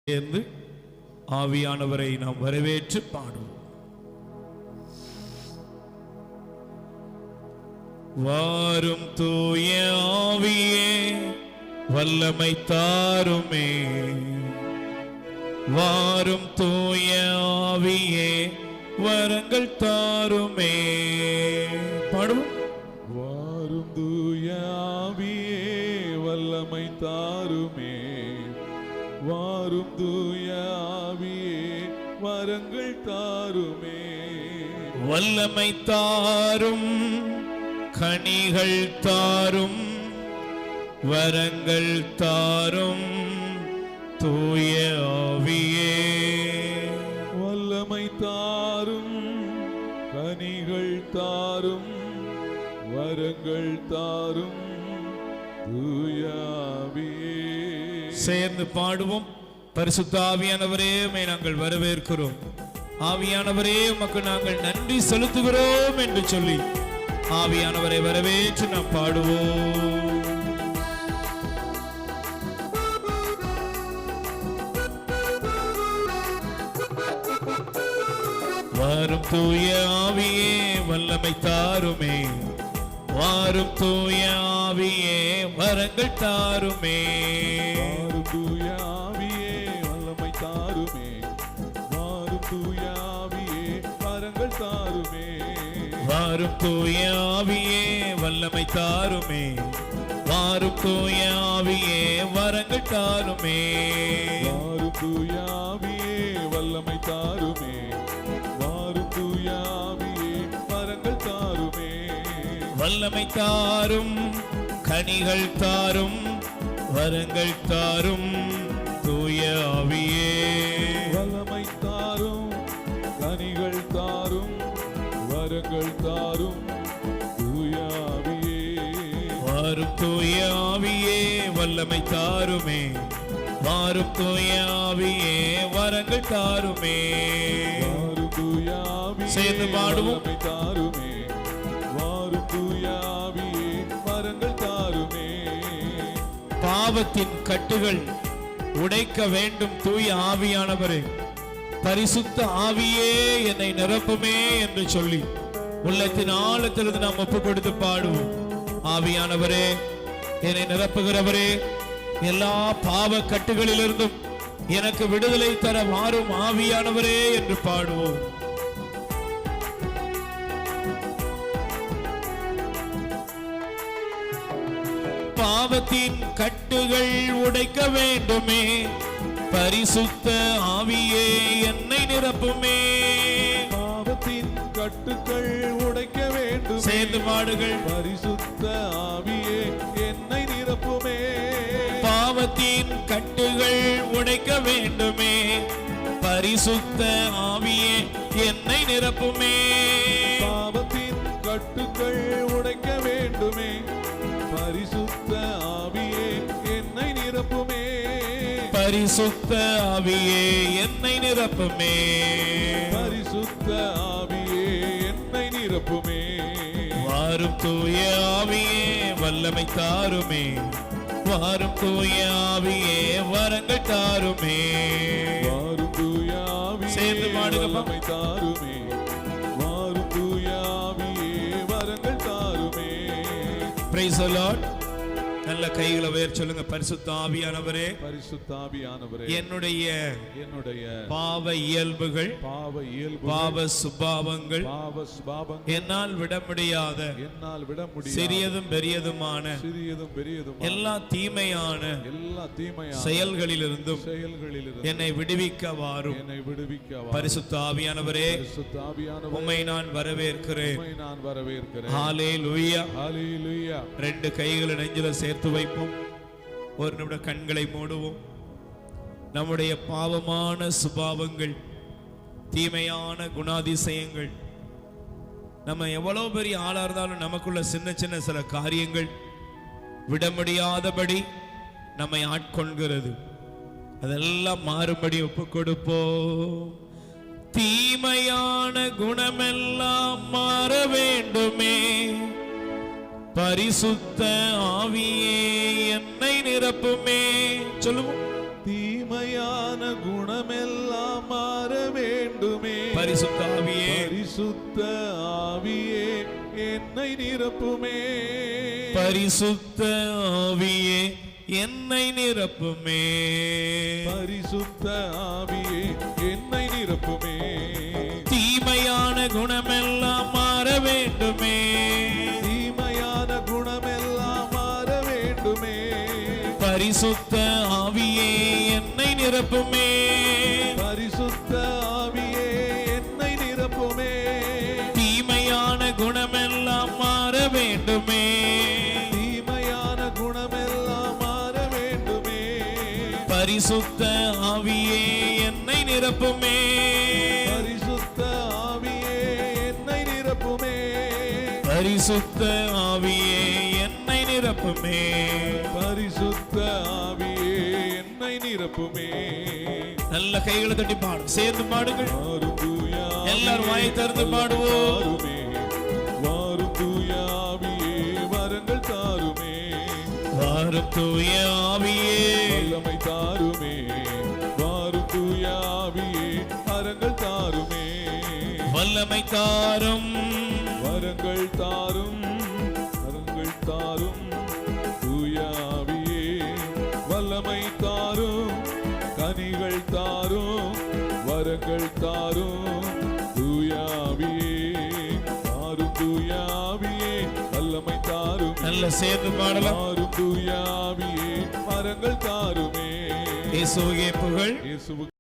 சேர்ந்து ஆவியானவரை நாம் வரவேற்று பாடுவோம். வாரும் தூய ஆவியே வல்லமை தாருமே, வாரும் தூய ஆவியே வரங்கள் தாருமே. பாடுவோம். வாரும் தூய ஆவியே வல்லமை தாருமே, வாரும் தூய ஆவியே வரங்கள் தாருமே. வல்லமை தாரும், கனிகள் தாரும், வரங்கள் தாரும் தூய ஆவியே. வல்லமை தாரும், கனிகள் தாரும், வரங்கள் தாரும் தூய ஆவியே. சேர்ந்து பாடுவோம். பரிசுத்த ஆவியானவரே உம்மை நாங்கள் வரவேற்கிறோம், ஆவியானவரே உமக்கு நாங்கள் நன்றி செலுத்துகிறோம் என்று சொல்லி ஆவியானவரை வரவேற்று நாம் பாடுவோம். வாரும் தூய ஆவியே வல்லமை தாருமே, வாரும் தூய ஆவியே வரங்கள் தாருமே. வாரும் தூய ஆவியே வல்லமை தாருமே, வாரும் தூய ஆவியே வரங்கள் தாருமே. வாரும் தூய ஆவியே வல்லமை தாருமே, வாரும் தூய ஆவியே வரங்கள் தாருமே. வாரும் தூய ஆவியே வல்லமை தாருமே, வாரும் தூய ஆவியே வரங்கள் தாருமே. வல்லமை தாரும், கனிகள் தாரும், வரங்கள் தாரும் தூய ஆவியே. வல்லமை தாரும், கனிகள் தாரும், வரங்கள் தாரும் தூய ஆவியே. வாரும் தூய ஆவியே வல்லமை தாருமே, வாரும் தூய ஆவியே வரங்கள் தாருமே. வாரும் தூய ஆவியே சேர்ந்து பாடுவோம். வல்லமை தாருமே, வாரும் தூய ஆவியே வரங்கள் தாருமே. பாவத்தின் கட்டுகள் உடைக்க வேண்டும் தூய ஆவியானவரே, பரிசுத்த ஆவியே என்னை நிரப்புமே என்று சொல்லி உள்ளத்தின் ஆழத்திலிருந்து நாம் ஒப்பு கொடுத்து பாடுவோம். ஆவியானவரே, என்னை நிரப்புகிறவரே, எல்லா பாவ கட்டுகளிலிருந்தும் எனக்கு விடுதலை தர மாறும் ஆவியானவரே என்று பாடுவோம். பாவத்தின் கட்டுகள் உடைக்க வேண்டுமே, பரிசுத்த ஆவியே என்னை நிரப்புமே. பாவத்தின் கட்டுக்கள் உடைக்க வேண்டும், சேர்ந்து பாடுகள். பரிசுத்த ஆவியே என்னை நிரப்புமே. பாவத்தின் கட்டுகள் உடைக்க வேண்டுமே, பரிசுத்த ஆவியே என்னை நிரப்புமே. பாவத்தின் கட்டுக்கள் உடைக்க வேண்டுமே, பரிசுத்த ஆவியே என்னை நிரப்புமே. பரிசுத்த ஆவியே என்னை நிரப்புமே. பரிசுத்த ஆவியே என்னை நிரப்புமே. வாரும் தூய ஆவியே வல்லமை தாருமே, வாரும் தூய ஆவியே வரங்கள் தாருமே. வாரும் தூய ஆவியே சேர்ந்து பாடுங்க. வல்லமை தாருமே, வாரும் தூய ஆவியே வரங்கள் தாருமே. Praise the Lord. நல்ல கைகளை உயர்த்தி சொல்லுங்க. பரிசுத்த ஆவியானவரே, பரிசுத்த ஆவியானவரே, என்னுடைய பாவ இயல்புகள், பாவ சுபாவங்கள், என்னால் விட முடியாத சிறியதும் பெரியதுமான எல்லா தீமையான செயல்களிலிருந்தும் என்னை விடுவிக்க வாரும். பரிசுத்த ஆவியானவரே, உம்மை நான் வரவேற்கிறேன். ஹல்லேலூயா. ரெண்டு கைகளை நெஞ்சில சேர்த்து வைப்போம். ஒரு நிமிடம் கண்களை மூடுவோம். நம்முடைய பாவமான சுபாவங்கள், தீமையான குணாதிசயங்கள், நம்ம எவ்வளவு பெரிய ஆளா இருந்தாலும் நமக்குள்ள சின்ன சின்ன சில காரியங்கள் விட முடியாதபடி நம்மை ஆட்கொள்கிறது. அதெல்லாம் மாறுபடி ஒப்பு கொடுப்போம். தீமையான குணமெல்லாம் மாற வேண்டுமே, பரிசுத்த ஆவியே என்னை நிரப்புமே. சொல்லுவோம். தீமையான குணமெல்லாம் மாற வேண்டுமே பரிசுத்த ஆவியே பரிசுத்த ஆவியே என்னை நிரப்புமே பரிசுத்த ஆவியே என்னை நிரப்புமே பரிசுத்த ஆவியே என்னை நிரப்புமே தீமையான குணமெல்லாம் மாற வேண்டுமே தீமையான குணமெல்லாம் மாற வேண்டுமே பரிசுத்த ஆவியே என்னை நிரப்புமே பரிசுத்த ஆவியே என்னை நிரப்புமே தீமையான குணமெல்லாம் மாற வேண்டுமே தீமையான குணமெல்லாம் மாற வேண்டுமே பரிசுத்த ஆவியே என்னை நிரப்புமே பரிசுத்த ஆவியே என்னை நிரப்புமே பரிசுத்த ஆவியே என்னை நிரப்புமே பரிசுத்த ஆவியே என்னை நிரப்புமே நல்ல கைகளை தட்டி பாடும் சேர்ந்து பாடுங்கள் வாரும் தூய ஆவியே, எல்லாரும் வாயை திறந்து பாடுவோம் தாருமே. வாரும் தூய ஆவியே வரங்கள் தாருமே வாரும் தூய ஆவியே வல்லமை தாருமே வாரும் தூய ஆவியே வரங்கள் தாருமே வல்லமை தாரும் வரங்கள் தாரும் வரங்கள் தாரும் தூய ஆவியே வல்லமை தாரும் கனிகள் தாரும் வரங்கள் தாரும் தூய ஆவியே தாரும் தூய ஆவியே வல்லமை தாரும் நல்ல சேர்ந்து பாடலாம் தாரும் தூய ஆவியே வரங்கள் தாருமே இயேசுவே புகழ் இயேசுவுக்கு